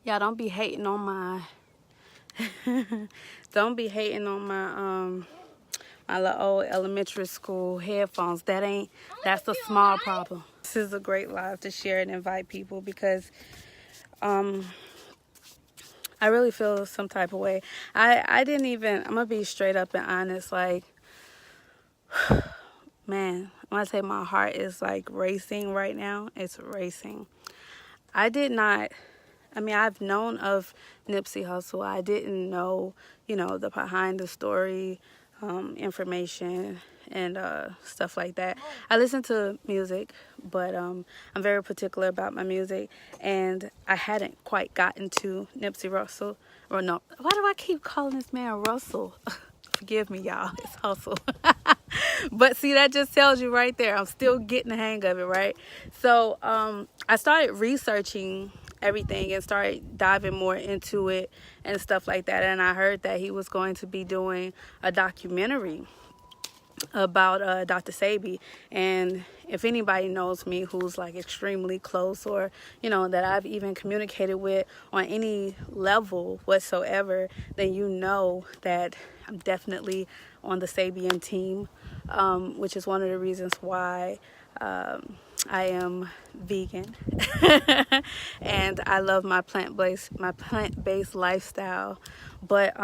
Y'all don't be hating on my don't be hating on my little old elementary school headphones. That's a small problem. This is a great live to share and invite people because I really feel some type of way. I didn't even, I'm gonna be straight up and honest, like, man, when I say my heart is like racing right now, it's racing. I did not, I mean, I've known of Nipsey Hussle. I didn't know, the behind the story information and stuff like that. I listen to music, but I'm very particular about my music, and I hadn't quite gotten to Nipsey Russell. Or no, why do I keep calling this man Russell? Forgive me, y'all. It's Hustle. But see, that just tells you right there, I'm still getting the hang of it, right? So I started researching everything and started diving more into it and stuff like that. And I heard that he was going to be doing a documentary about Dr. Sebi. And if anybody knows me who's like extremely close, or that I've even communicated with on any level whatsoever, then you know that I'm definitely on the Sabian team, which is one of the reasons why I am vegan and I love my plant-based lifestyle. But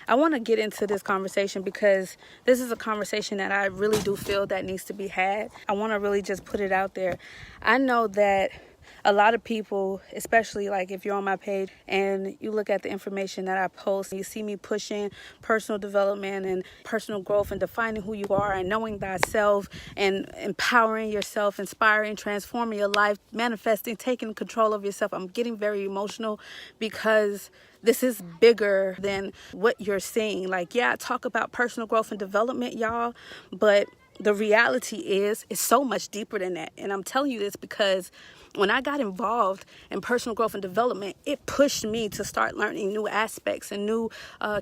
I want to get into this conversation because this is a conversation that I really do feel that needs to be had. I want to really just put it out there. I know that a lot of people, especially like if you're on my page and you look at the information that I post, you see me pushing personal development and personal growth and defining who you are and knowing thyself and empowering yourself, inspiring, transforming your life, manifesting, taking control of yourself. I'm getting very emotional because this is bigger than what you're seeing. Like, yeah, I talk about personal growth and development, y'all, but the reality is it's so much deeper than that. And I'm telling you this because when I got involved in personal growth and development, it pushed me to start learning new aspects and new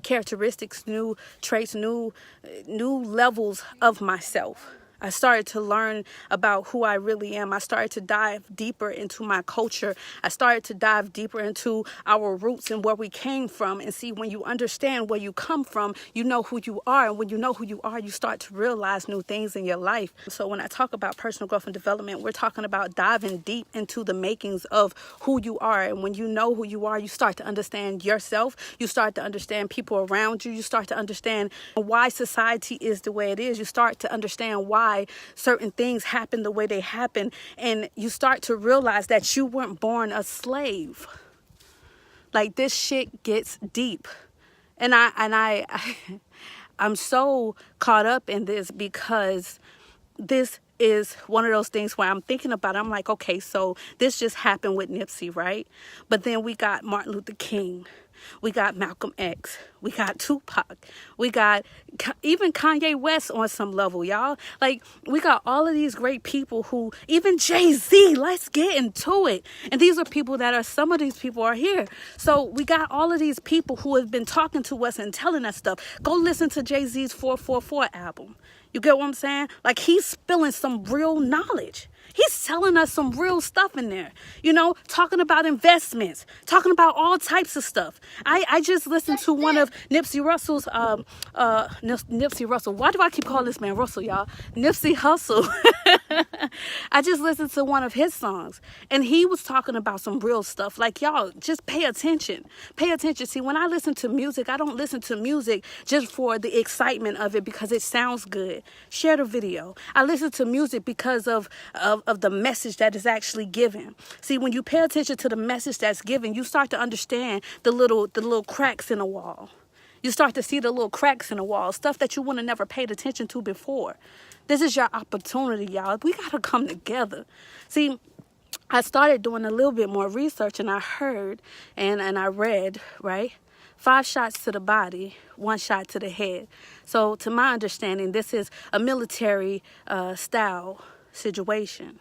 characteristics, new traits, new levels of myself. I started to learn about who I really am. I started to dive deeper into my culture. I started to dive deeper into our roots and where we came from. And see, when you understand where you come from, you know who you are. And when you know who you are, you start to realize new things in your life. So when I talk about personal growth and development, we're talking about diving deep into the makings of who you are. And when you know who you are, you start to understand yourself. You start to understand people around you. You start to understand why society is the way it is. You start to understand why certain things happen the way they happen, and you start to realize that you weren't born a slave. Like, this shit gets deep, and I'm so caught up in this because this is one of those things where I'm thinking about it. I'm like, okay, so this just happened with Nipsey, right? But then we got Martin Luther King. We got Malcolm X. We got Tupac. We got even Kanye West on some level, y'all. Like, we got all of these great people who, even Jay-Z, let's get into it. And these are people some of these people are here. So we got all of these people who have been talking to us and telling us stuff. Go listen to Jay-Z's 444 album. You get what I'm saying? Like, he's spilling some real knowledge. He's telling us some real stuff in there, talking about investments, talking about all types of stuff. I just listened to one of Nipsey Russell's, Nipsey Russell. Why do I keep calling this man Russell, y'all? Nipsey Hussle. I just listened to one of his songs, and he was talking about some real stuff. Like, y'all, just pay attention. Pay attention. See, when I listen to music, I don't listen to music just for the excitement of it because it sounds good. Share the video. I listen to music because of the message that is actually given. See, when you pay attention to the message that's given, you start to understand the little cracks in the wall. You start to see the little cracks in the wall, stuff that you would have never paid attention to before. This is your opportunity, y'all. We got to come together. See, I started doing a little bit more research, and I heard and I read, right? 5 shots to the body, 1 shot to the head. So to my understanding, this is a military style situation,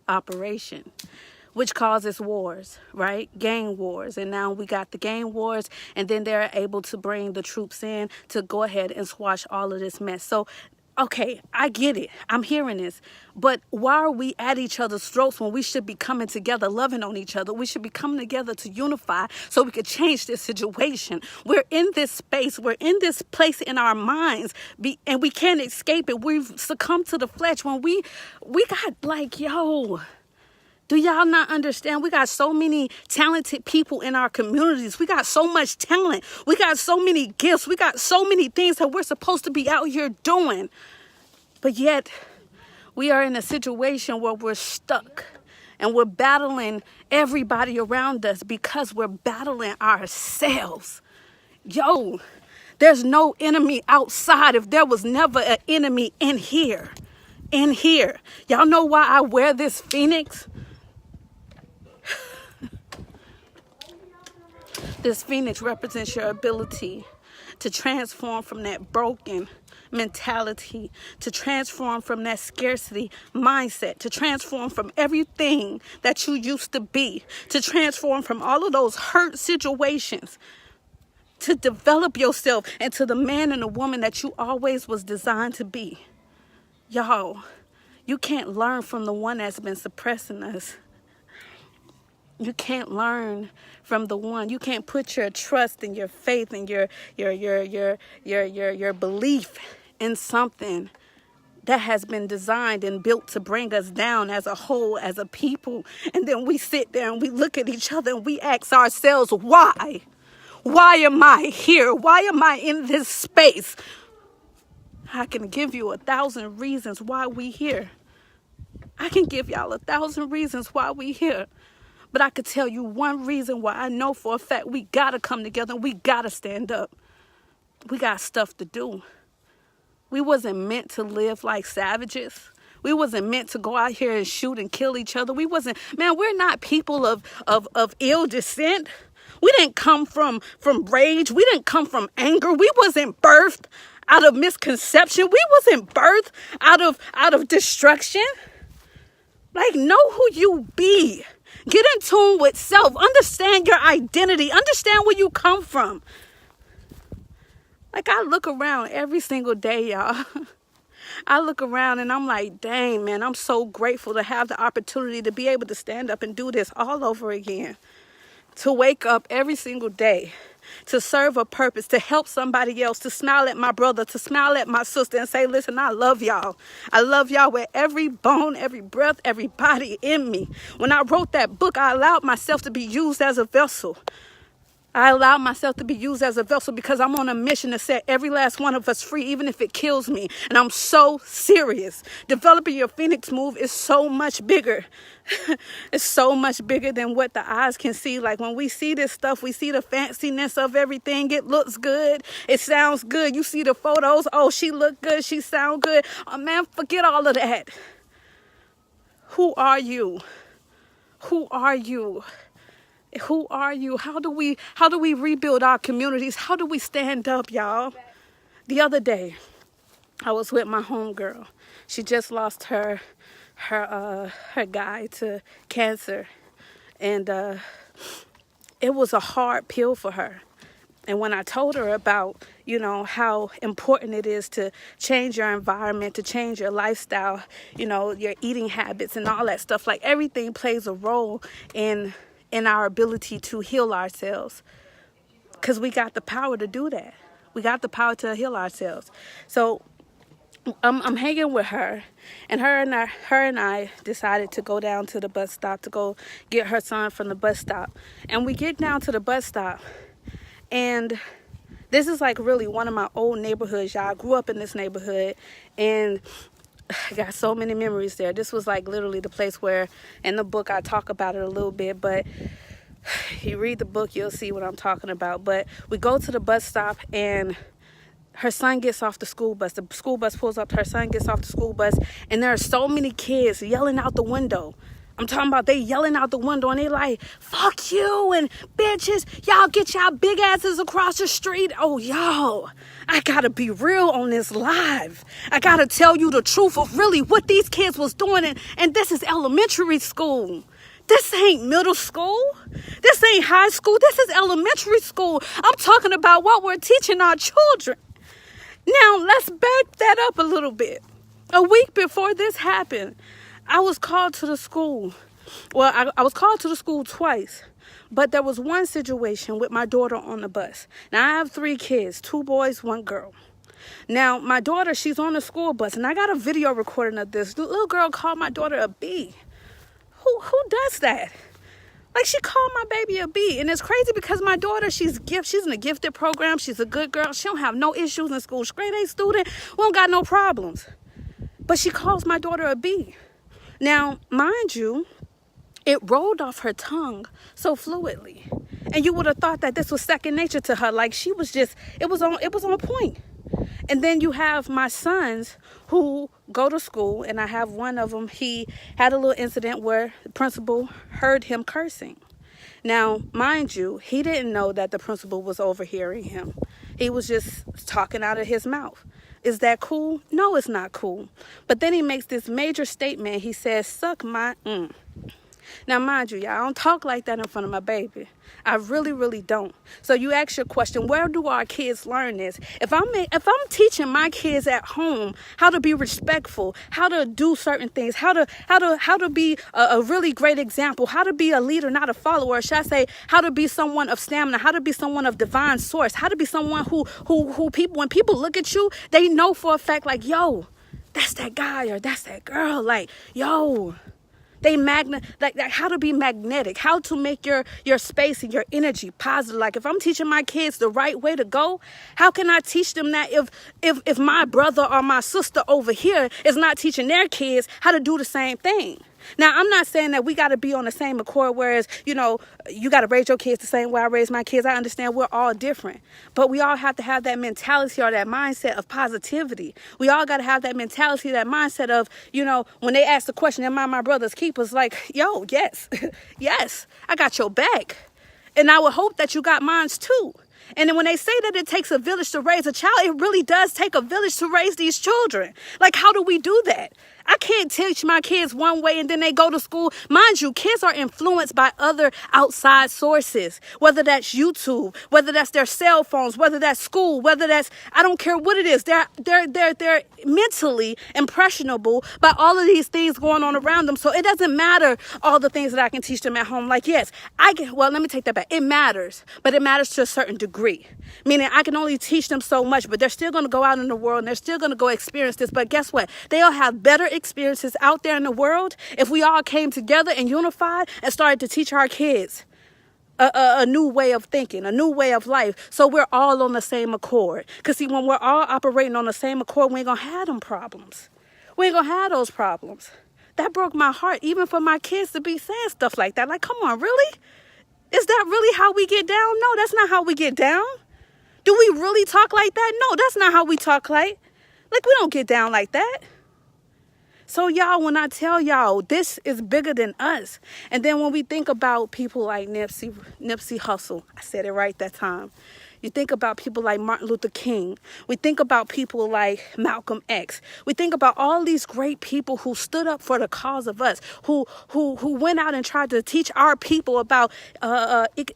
operation, which causes wars, right? Gang wars. And now we got the gang wars, and then they're able to bring the troops in to go ahead and squash all of this mess. So Okay, I get it. I'm hearing this. But why are we at each other's throats when we should be coming together, loving on each other? We should be coming together to unify so we could change this situation. We're in this space. We're in this place in our minds, and we can't escape it. We've succumbed to the flesh when we got like, yo, do y'all not understand? We got so many talented people in our communities. We got so much talent. We got so many gifts. We got so many things that we're supposed to be out here doing. But yet, we are in a situation where we're stuck and we're battling everybody around us because we're battling ourselves. Yo, there's no enemy outside if there was never an enemy in here. In here. Y'all know why I wear this phoenix? This phoenix represents your ability to transform from that broken mentality, to transform from that scarcity mindset, to transform from everything that you used to be, to transform from all of those hurt situations, to develop yourself into the man and the woman that you always was designed to be. Y'all, you can't learn from the one that's been suppressing us. You can't learn from the one. You can't put your trust and your faith and your belief in something that has been designed and built to bring us down as a whole, as a people. And then we sit there and we look at each other and we ask ourselves, why? Why am I here? Why am I in this space? I can give you 1,000 reasons why we here. I can give y'all 1,000 reasons why we here. But I could tell you one reason why I know for a fact we got to come together and we got to stand up. We got stuff to do. We wasn't meant to live like savages. We wasn't meant to go out here and shoot and kill each other. We're not people of ill descent. We didn't come from rage. We didn't come from anger. We wasn't birthed out of misconception. We wasn't birthed out of destruction. Like, know who you be. Get in tune with self. Understand your identity. Understand where you come from. Like, I look around every single day, y'all. I look around and I'm like, dang, man, I'm so grateful to have the opportunity to be able to stand up and do this all over again. To wake up every single day, to serve a purpose, to help somebody else, to smile at my brother, to smile at my sister and say, listen, I love y'all. I love y'all with every bone, every breath, every body in me. When I wrote that book, I allowed myself to be used as a vessel. I allowed myself to be used as a vessel because I'm on a mission to set every last one of us free, even if it kills me. And I'm so serious. Developing your Phoenix move is so much bigger. It's so much bigger than what the eyes can see. Like, when we see this stuff, we see the fanciness of everything. It looks good. It sounds good. You see the photos. Oh, she look good. She sound good. Oh, man, forget all of that. Who are you? Who are you? Who are you? How do we rebuild our communities? How do we stand up, y'all? The other day, I was with my homegirl. She just lost her guy to cancer, and it was a hard pill for her. And when I told her about, how important it is to change your environment, to change your lifestyle, your eating habits and all that stuff, like, everything plays a role in our ability to heal ourselves, because we got the power to do that. We got the power to heal ourselves. So I'm hanging with her, and her and I decided to go down to the bus stop to go get her son from the bus stop. And we get down to the bus stop, and this is like really one of my old neighborhoods, y'all. I grew up in this neighborhood, and I got so many memories there. This was like literally the place where, in the book, I talk about it a little bit, but you read the book, you'll see what I'm talking about. But we go to the bus stop, and her son gets off the school bus. The school bus pulls up, her son gets off the school bus, and there are so many kids yelling out the window. I'm talking about they yelling out the window, and they like, fuck you, and bitches, y'all get y'all big asses across the street. Oh, y'all, I gotta be real on this live. I gotta tell you the truth of really what these kids was doing, and this is elementary school. This ain't middle school. This ain't high school. This is elementary school. I'm talking about what we're teaching our children. Now, let's back that up a little bit. A week before this happened, I was called to the school. Well, I was called to the school twice, but there was one situation with my daughter on the bus. Now, I have 3 kids, 2 boys, 1 girl. Now, my daughter, she's on the school bus, and I got a video recording of this. The little girl called my daughter a B. Who does that? Like, she called my baby a B. And it's crazy because my daughter, she's in a gifted program. She's a good girl. She don't have no issues in school. She's a grade A student. We don't got no problems. But she calls my daughter a B. Now, mind you, it rolled off her tongue so fluidly. And you would have thought that this was second nature to her. Like, she was just, it was on point. And then you have my sons who go to school, and I have one of them. He had a little incident where the principal heard him cursing. Now, mind you, he didn't know that the principal was overhearing him. He was just talking out of his mouth. Is that cool? No, it's not cool. But then he makes this major statement. He says, suck my Now, mind you, y'all, I don't talk like that in front of my baby. I really, really don't. So you ask your question, where do our kids learn this? If I'm teaching my kids at home how to be respectful, how to do certain things, how to be a really great example, how to be a leader, not a follower, or should I say, how to be someone of stamina, how to be someone of divine source, how to be someone who people, when people look at you, they know for a fact, like, yo, that's that guy or that's that girl, like, yo. They like how to be magnetic, how to make your space and your energy positive. Like, if I'm teaching my kids the right way to go, how can I teach them that if my brother or my sister over here is not teaching their kids how to do the same thing? Now, I'm not saying that we got to be on the same accord, whereas, you got to raise your kids the same way I raise my kids. I understand we're all different, but we all have to have that mentality or that mindset of positivity. We all got to have that mentality, that mindset of, when they ask the question, am I my brother's keeper's? Like, yo, yes, yes, I got your back. And I would hope that you got mine's too. And then when they say that it takes a village to raise a child, it really does take a village to raise these children. Like, how do we do that? I can't teach my kids one way and then they go to school. Mind you, kids are influenced by other outside sources, whether that's YouTube, whether that's their cell phones, whether that's school, whether that's, I don't care what it is. They're mentally impressionable by all of these things going on around them. So it doesn't matter all the things that I can teach them at home. Like, yes, let me take that back. It matters, but it matters to a certain degree. Meaning I can only teach them so much, but they're still going to go out in the world and they're still going to go experience this. But guess what? They'll have better experiences out there in the world if we all came together and unified and started to teach our kids a new way of thinking, a new way of life, so we're all on the same accord. Because see, when we're all operating on the same accord, we ain't gonna have them problems. We ain't gonna have those problems. That broke my heart, even for my kids to be saying stuff like that. Like, come on, really? Is that really how we get down? No, that's not how we get down. Do we really talk like that? No, that's not how we talk like we don't get down like that. So y'all, when I tell y'all, this is bigger than us. And then when we think about people like Nipsey Hussle, I said it right that time. You think about people like Martin Luther King. We think about people like Malcolm X. We think about all these great people who stood up for the cause of us, who went out and tried to teach our people about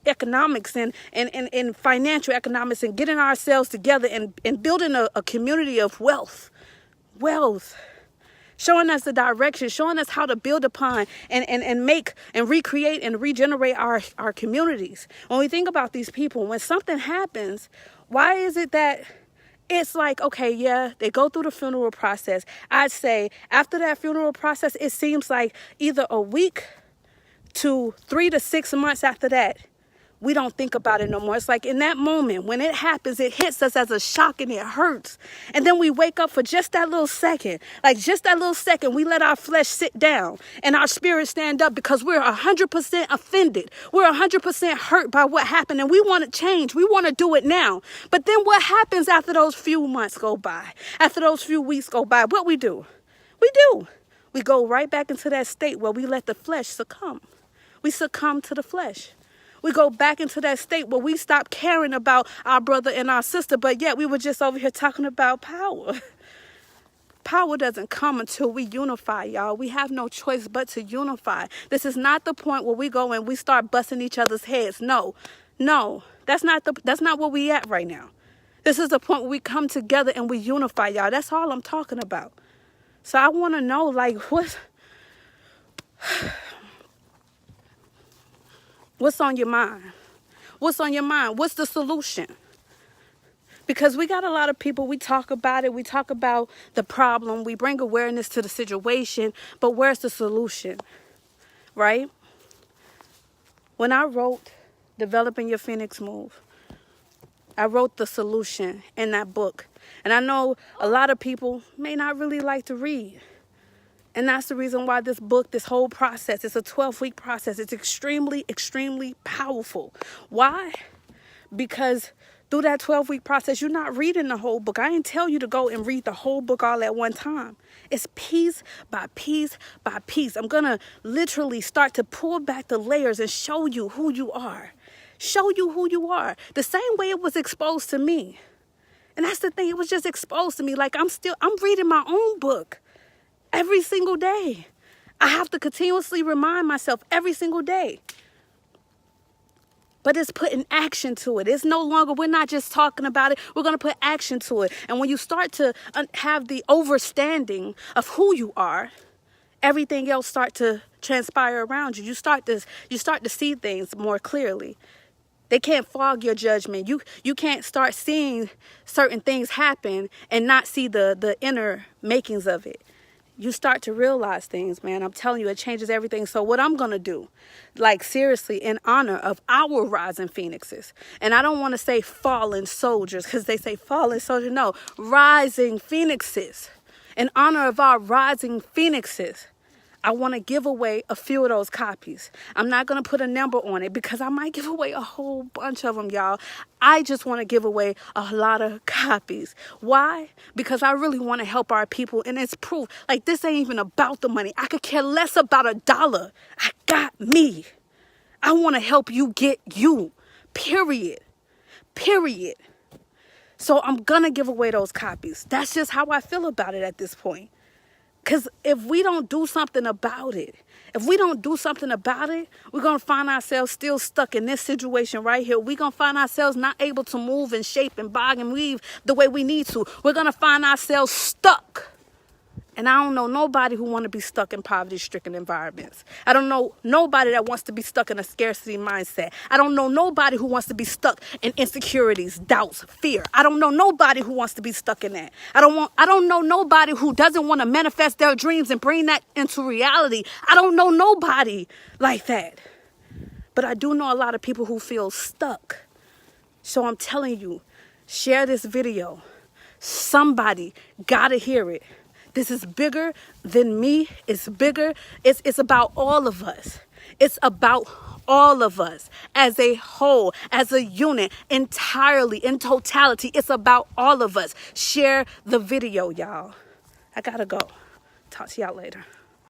economics and financial economics and getting ourselves together and building a community of wealth. Showing us the direction, showing us how to build upon and make and recreate and regenerate our communities. When we think about these people, when something happens, why is it that it's like, okay, yeah, they go through the funeral process. I'd say after that funeral process, it seems like either a week to 3 to 6 months after that, we don't think about it no more. It's like in that moment, when it happens, it hits us as a shock and it hurts. And then we wake up for just that little second. Like just that little second, we let our flesh sit down and our spirit stand up because we're 100% offended. We're 100% hurt by what happened and we want to change. We want to do it now. But then what happens after those few months go by? After those few weeks go by, what we do? We go right back into that state where we let the flesh succumb. We succumb to the flesh. We go back into that state where we stop caring about our brother and our sister, but yet we were just over here talking about power. Power doesn't come until we unify, y'all. We have no choice but to unify. This is not the point where we go and we start busting each other's heads. No, that's not where we at right now. This is the point where we come together and we unify, y'all. That's all I'm talking about. So I want to know, like, what's on your mind? What's on your mind? What's the solution? Because we got a lot of people, we talk about it, we talk about the problem, we bring awareness to the situation, but where's the solution, right? When I wrote Developing Your Phoenix Move, I wrote the solution in that book. And I know a lot of people may not really like to read. And that's the reason why this book, this whole process, it's a 12-week process. It's extremely, extremely powerful. Why? Because through that 12-week process, you're not reading the whole book. I didn't tell you to go and read the whole book all at one time. It's piece by piece by piece. I'm going to literally start to pull back the layers and show you who you are. Show you who you are. The same way it was exposed to me. And that's the thing. It was just exposed to me. Like I'm reading my own book every single day. I have to continuously remind myself every single day. But it's putting action to it. It's no longer, we're not just talking about it. We're going to put action to it. And when you start to have the understanding of who you are, everything else start to transpire around you. You start to see things more clearly. They can't fog your judgment. You can't start seeing certain things happen and not see the inner makings of it. You start to realize things, man. I'm telling you, it changes everything. So what I'm going to do, like seriously, in honor of our rising phoenixes, and I don't want to say fallen soldiers because they say fallen soldier. No, rising phoenixes. In honor of our rising phoenixes, I want to give away a few of those copies. I'm not going to put a number on it because I might give away a whole bunch of them, y'all. I just want to give away a lot of copies. Why? Because I really want to help our people. And it's proof. Like, this ain't even about the money. I could care less about $1. I got me. I want to help you get you. Period. Period. So I'm going to give away those copies. That's just how I feel about it at this point. Because if we don't do something about it, we're going to find ourselves still stuck in this situation right here. We're going to find ourselves not able to move and shape and bog and weave the way we need to. We're going to find ourselves stuck. And I don't know nobody who want to be stuck in poverty-stricken environments. I don't know nobody that wants to be stuck in a scarcity mindset. I don't know nobody who wants to be stuck in insecurities, doubts, fear. I don't know nobody who wants to be stuck in that. I don't know nobody who doesn't want to manifest their dreams and bring that into reality. I don't know nobody like that. But I do know a lot of people who feel stuck. So I'm telling you, share this video. Somebody gotta hear it. This is bigger than me. It's bigger. It's about all of us. It's about all of us as a whole, as a unit, entirely, in totality. It's about all of us. Share the video, y'all. I gotta go. Talk to y'all later.